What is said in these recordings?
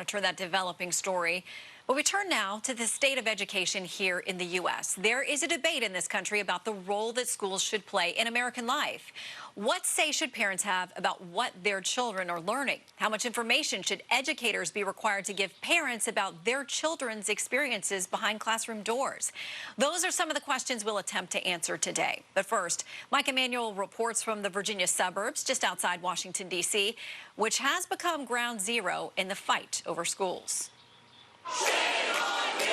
monitor that developing story. But we turn now to the state of education here in the U.S. There is a debate in this country about the role that schools should play in American life. What say should parents have about what their children are learning? How much information should educators be required to give parents about their children's experiences behind classroom doors? Those are some of the questions we'll attempt to answer today. But first, Mike Emanuel reports from the Virginia suburbs just outside Washington, D.C., which has become ground zero in the fight over schools. Shame on you!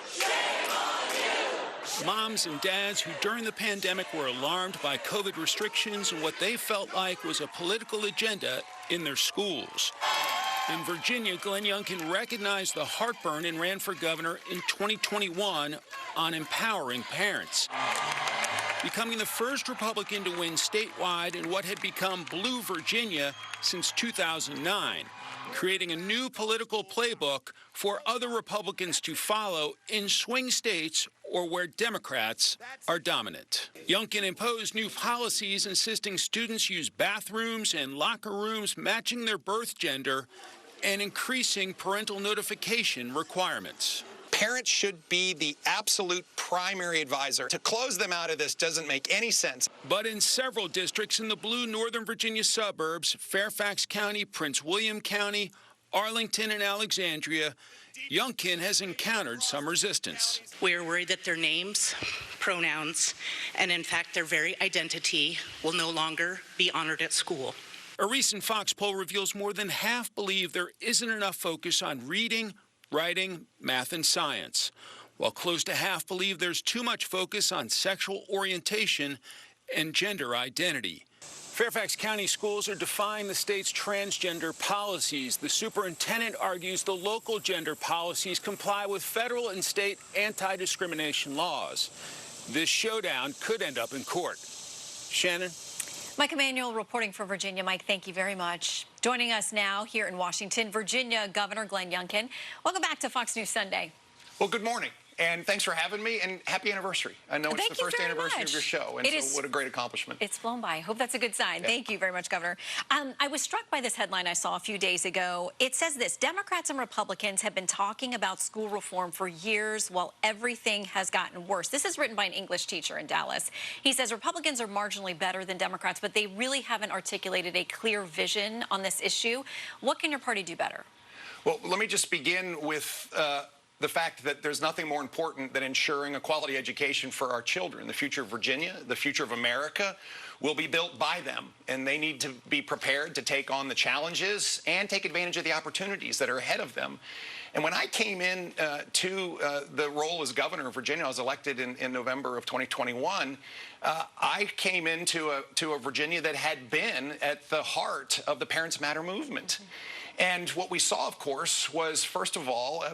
Shame on you! Moms and dads who during the pandemic were alarmed by COVID restrictions and what they felt like was a political agenda in their schools. In Virginia, Glenn Youngkin recognized the heartburn and ran for governor in 2021 on empowering parents, becoming the first Republican to win statewide in what had become blue Virginia since 2009. Creating a new political playbook for other Republicans to follow in swing states or where Democrats are dominant. Youngkin imposed new policies insisting students use bathrooms and locker rooms matching their birth gender and increasing parental notification requirements. Parents should be the absolute primary advisor. To close them out of this doesn't make any sense. But in several districts in the blue Northern Virginia suburbs, Fairfax County, Prince William County, Arlington, and Alexandria, Youngkin has encountered some resistance. We're worried that their names, pronouns, and in fact their very identity will no longer be honored at school. A recent Fox poll reveals more than half believe there isn't enough focus on reading, writing, math, and science, while close to half believe there's too much focus on sexual orientation and gender identity. Fairfax County schools are defying the state's transgender policies. The superintendent argues the local gender policies comply with federal and state anti-discrimination laws. This showdown could end up in court. Shannon? Mike Emanuel reporting for Virginia. Mike, thank you very much. Joining us now here in Washington, Virginia Governor Glenn Youngkin. Welcome back to Fox News Sunday. Well, good morning. And thanks for having me, and happy anniversary. I know it's the first anniversary of your show, and so what a great accomplishment. It's flown by. I hope that's a good sign. Yeah. Thank you very much, Governor. I was struck by this headline I saw a few days ago. It says this: Democrats and Republicans have been talking about school reform for years while everything has gotten worse. This is written by an English teacher in Dallas. He says Republicans are marginally better than Democrats, but they really haven't articulated a clear vision on this issue. What can your party do better? Well, let me just begin with the fact that there's nothing more important than ensuring a quality education for our children. The future of Virginia, the future of America, will be built by them, and they need to be prepared to take on the challenges and take advantage of the opportunities that are ahead of them. And when I came in to the role as governor of Virginia, I was elected in November of 2021, I came into a Virginia that had been at the heart of the Parents Matter movement. And what we saw, of course, was, first of all,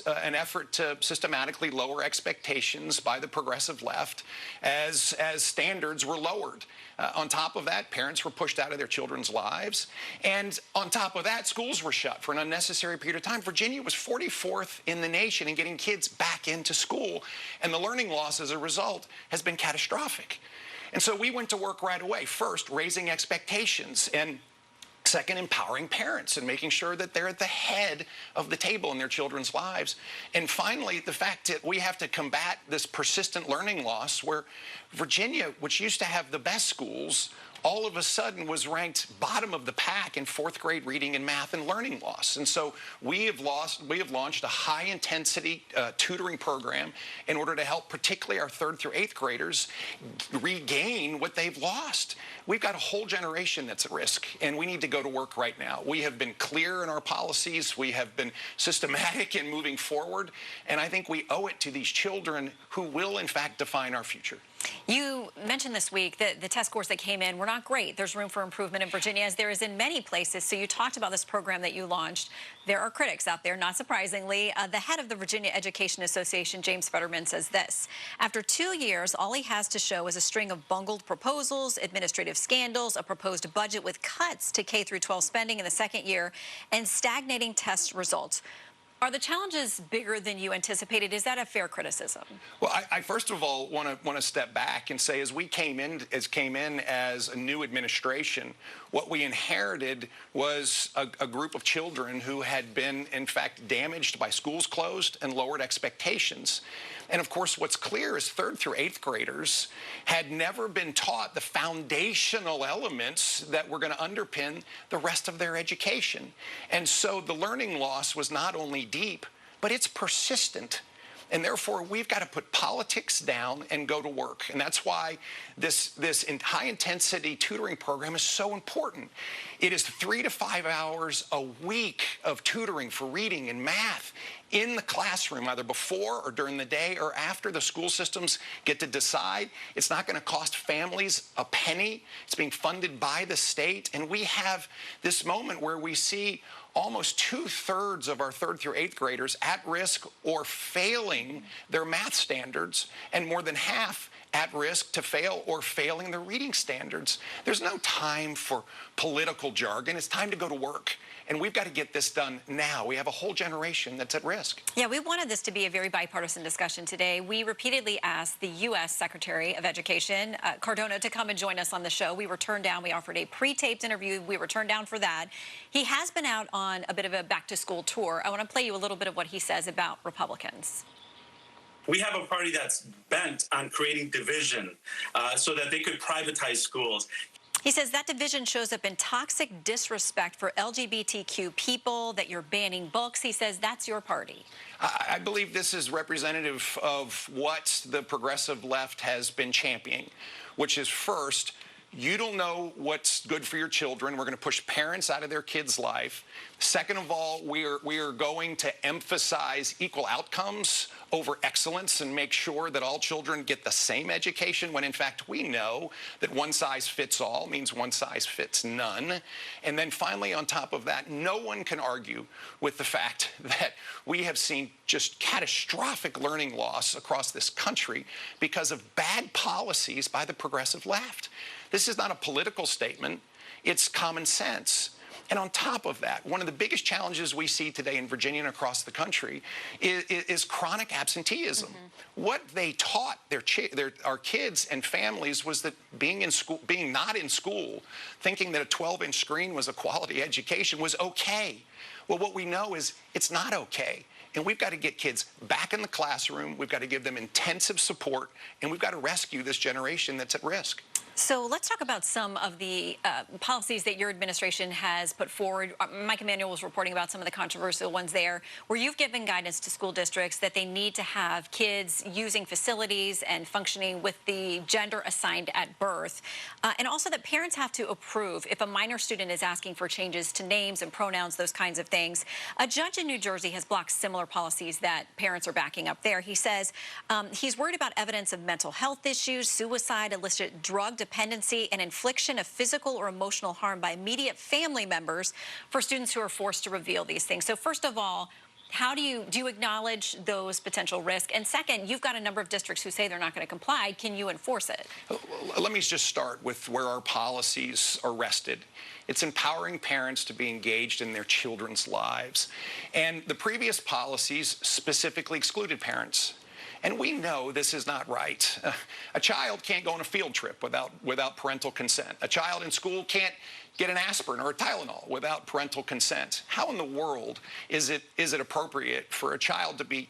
an effort to systematically lower expectations by the progressive left as standards were lowered. On top of that, parents were pushed out of their children's lives. And on top of that, schools were shut for an unnecessary period of time. Virginia was 44th in the nation in getting kids back into school. And the learning loss as a result has been catastrophic. And so we went to work right away. First, raising expectations, and second, empowering parents and making sure that they're at the head of the table in their children's lives. And finally, the fact that we have to combat this persistent learning loss where Virginia, which used to have the best schools, all of a sudden was ranked bottom of the pack in fourth grade reading and math and learning loss. And so we have launched a high-intensity tutoring program in order to help particularly our 3rd through 8th graders regain what they've lost. We've got a whole generation that's at risk, and we need to go to work right now. We have been clear in our policies. We have been systematic in moving forward, and I think we owe it to these children who will, in fact, define our future. You mentioned this week that the test scores that came in were not great. There's room for improvement in Virginia, as there is in many places. So you talked about this program that you launched. There are critics out there, not surprisingly. The head of the Virginia Education Association, James Fetterman, says this: after 2 years, all he has to show is a string of bungled proposals, administrative scandals, a proposed budget with cuts to K-12 spending in the 2nd year, and stagnating test results. Are the challenges bigger than you anticipated? Is that a fair criticism? Well, I first of all want to step back and say, as we came in as a new administration, what we inherited was a group of children who had been, in fact, damaged by schools closed and lowered expectations. And of course, what's clear is 3rd through 8th graders had never been taught the foundational elements that were going to underpin the rest of their education. And so the learning loss was not only deep, but it's persistent. And therefore, we've got to put politics down and go to work. And that's why this high-intensity tutoring program is so important. It is 3 to 5 hours a week of tutoring for reading and math in the classroom, either before or during the day or after. The school systems get to decide. It's not going to cost families a penny. It's being funded by the state. And we have this moment where we see almost 2/3 of our 3rd through 8th graders at risk or failing their math standards, and more than half at risk to fail or failing their reading standards. There's no time for political jargon. It's time to go to work. And we've got to get this done now. We have a whole generation that's at risk. Yeah, we wanted this to be a very bipartisan discussion today. We repeatedly asked the U.S. Secretary of Education, Cardona, to come and join us on the show. We were turned down. We offered a pre-taped interview. We were turned down for that. He has been out on a bit of a back-to-school tour. I want to play you a little bit of what he says about Republicans. We have a party that's bent on creating division so that they could privatize schools. He says that division shows up in toxic disrespect for LGBTQ people, that you're banning books. He says that's your party. I believe this is representative of what the progressive left has been championing, which is, first, you don't know what's good for your children. We're going to push parents out of their kids' life. Second of all, we are going to emphasize equal outcomes over excellence and make sure that all children get the same education, when in fact we know that one size fits all means one size fits none. And then finally, on top of that, no one can argue with the fact that we have seen just catastrophic learning loss across this country because of bad policies by the progressive left. This is not a political statement. It's common sense. And on top of that, one of the biggest challenges we see today in Virginia and across the country is chronic absenteeism. What they taught our kids and families was that being not in school, thinking that a 12-inch screen was a quality education, was okay. Well, what we know is it's not okay. And we've got to get kids back in the classroom. We've got to give them intensive support. And we've got to rescue this generation that's at risk. So let's talk about some of the policies that your administration has put forward. Mike Emanuel was reporting about some of the controversial ones there, where you've given guidance to school districts that they need to have kids using facilities and functioning with the gender assigned at birth, and also that parents have to approve if a minor student is asking for changes to names and pronouns, those kinds of things. A judge in New Jersey has blocked similar policies that parents are backing up there. He says he's worried about evidence of mental health issues, suicide, illicit drug dependency, and infliction of physical or emotional harm by immediate family members for students who are forced to reveal these things. So first of all, how do you acknowledge those potential risks? And second, you've got a number of districts who say they're not going to comply. Can you enforce it? Let me just start with where our policies are rested. It's empowering parents to be engaged in their children's lives. And the previous policies specifically excluded parents. And we know this is not right. A child can't go on a field trip without parental consent. A child in school can't get an aspirin or a Tylenol without parental consent. How in the world is it appropriate for a child to be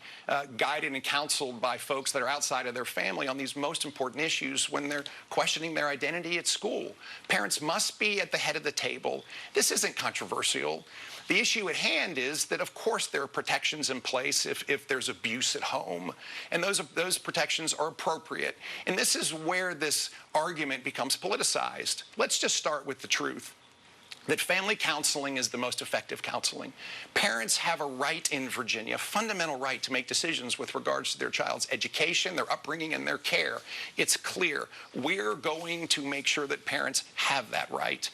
guided and counseled by folks that are outside of their family on these most important issues when they're questioning their identity at school? Parents must be at the head of the table. This isn't controversial. The issue at hand is that, of course, there are protections in place if there's abuse at home, and those protections are appropriate. And this is where this argument becomes politicized. Let's just start with the truth, that family counseling is the most effective counseling. Parents have a right in Virginia, a fundamental right to make decisions with regards to their child's education, their upbringing, and their care. It's clear. We're going to make sure that parents have that right.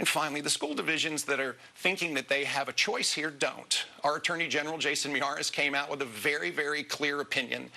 And finally, the school divisions that are thinking that they have a choice here don't. Our Attorney General, Jason Miyares, came out with a very, very clear opinion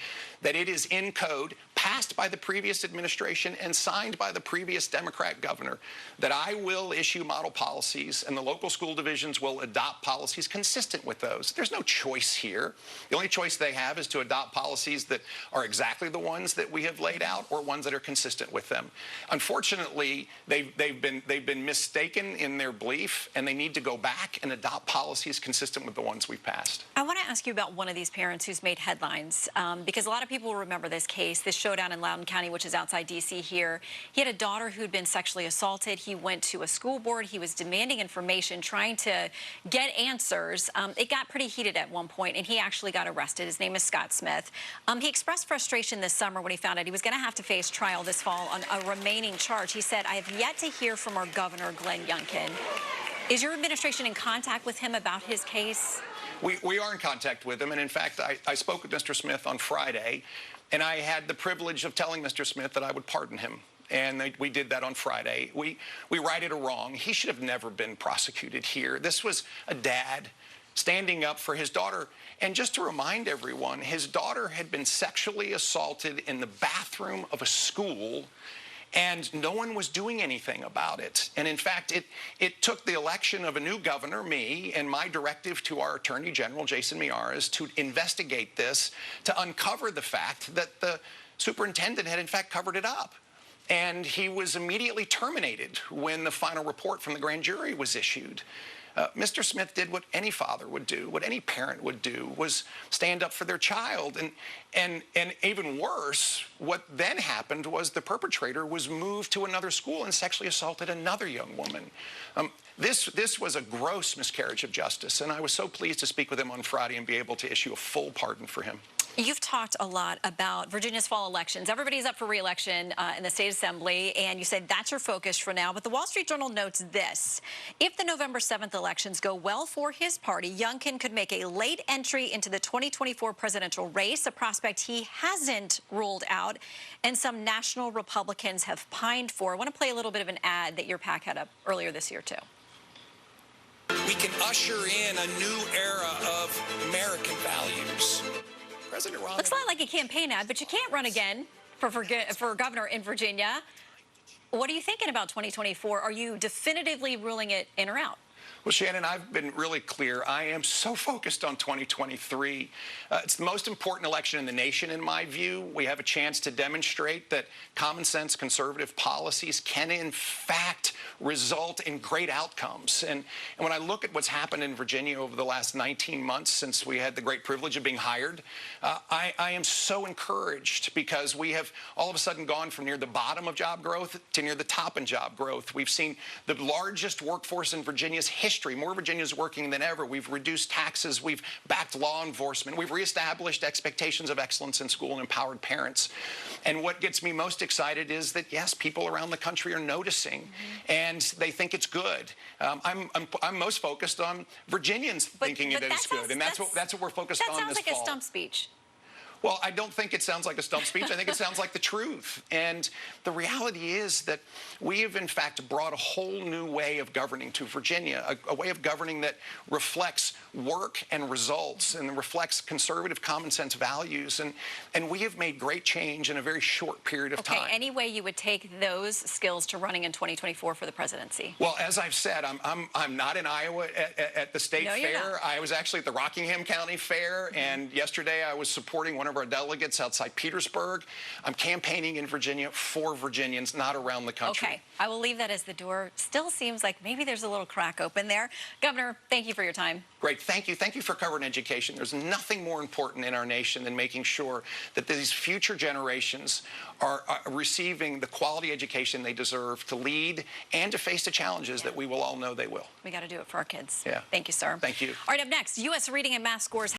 that it is in code, passed by the previous administration and signed by the previous Democrat governor, that I will issue model policies and the local school divisions will adopt policies consistent with those. There's no choice here. The only choice they have is to adopt policies that are exactly the ones that we have laid out or ones that are consistent with them. Unfortunately, they've been mistaken in their belief, and they need to go back and adopt policies consistent with the ones we've passed. I want to ask you about one of these parents who's made headlines, because a lot of people will remember this case, this showdown in Loudoun County, which is outside D.C. here. He had a daughter who'd been sexually assaulted. He went to a school board. He was demanding information, trying to get answers. It got pretty heated at one point, and he actually got arrested. His name is Scott Smith. He expressed frustration this summer when he found out he was going to have to face trial this fall on a remaining charge. He said, "I have yet to hear from our governor, Glenn Youngkin." Is your administration in contact with him about his case? We are in contact with him, and in fact, I spoke with Mr. Smith on Friday, and I had the privilege of telling Mr. Smith that I would pardon him. And we did that on Friday. We righted a wrong. He should have never been prosecuted here. This was a dad standing up for his daughter. And just to remind everyone, his daughter had been sexually assaulted in the bathroom of a school, and no one was doing anything about it. And in fact, it took the election of a new governor, me, and my directive to our Attorney General, Jason Miyares, to investigate this, to uncover the fact that the superintendent had in fact covered it up. And he was immediately terminated when the final report from the grand jury was issued. Mr. Smith did what any father would do, what any parent would do, was stand up for their child. And even worse, what then happened was the perpetrator was moved to another school and sexually assaulted another young woman. This was a gross miscarriage of justice, and I was so pleased to speak with him on Friday and be able to issue a full pardon for him. You've talked a lot about Virginia's fall elections. Everybody's up for re-election in the state assembly, and you said that's your focus for now. But the Wall Street Journal notes this: if the November 7th elections go well for his party, Youngkin could make a late entry into the 2024 presidential race, a prospect he hasn't ruled out, and some national Republicans have pined for. I want to play a little bit of an ad that your PAC had up earlier this year, too. We can usher in a new era of American values. President Ron Looks a lot like a campaign ad, but you can't run again for governor in Virginia. What are you thinking about 2024? Are you definitively ruling it in or out? Well, Shannon, I've been really clear. I am so focused on 2023. It's the most important election in the nation, in my view. We have a chance to demonstrate that common sense conservative policies can, in fact, result in great outcomes. And when I look at what's happened in Virginia over the last 19 months since we had the great privilege of being hired, I am so encouraged, because we have all of a sudden gone from near the bottom of job growth to near the top in job growth. We've seen the largest workforce in Virginia's history. More Virginians working than ever. We've reduced taxes. We've backed law enforcement. We've reestablished expectations of excellence in school and empowered parents. And what gets me most excited is that, yes, people around the country are noticing, and they think it's good. I'm most focused on Virginians thinking that it's good, and that's what we're focused on this fall. That sounds like a stump speech. Well, I don't think it sounds like a stump speech. I think it sounds like the truth. And the reality is that we have, in fact, brought a whole new way of governing to Virginia, a way of governing that reflects work and results and reflects conservative common sense values. And we have made great change in a very short period of time. Okay, any way you would take those skills to running in 2024 for the presidency? Well, as I've said, I'm not in Iowa at the state fair. I was actually at the Rockingham County Fair, and yesterday I was supporting one of our delegates outside Petersburg. I'm campaigning in Virginia for Virginians, not around the country. Okay, I will leave that as the door. Still seems like maybe there's a little crack open there. Governor, thank you for your time. Great, thank you. Thank you for covering education. There's nothing more important in our nation than making sure that these future generations are receiving the quality education they deserve to lead and to face the challenges that we will all know they will. We got to do it for our kids. Yeah. Thank you, sir. Thank you. All right, up next, U.S. reading and math scores.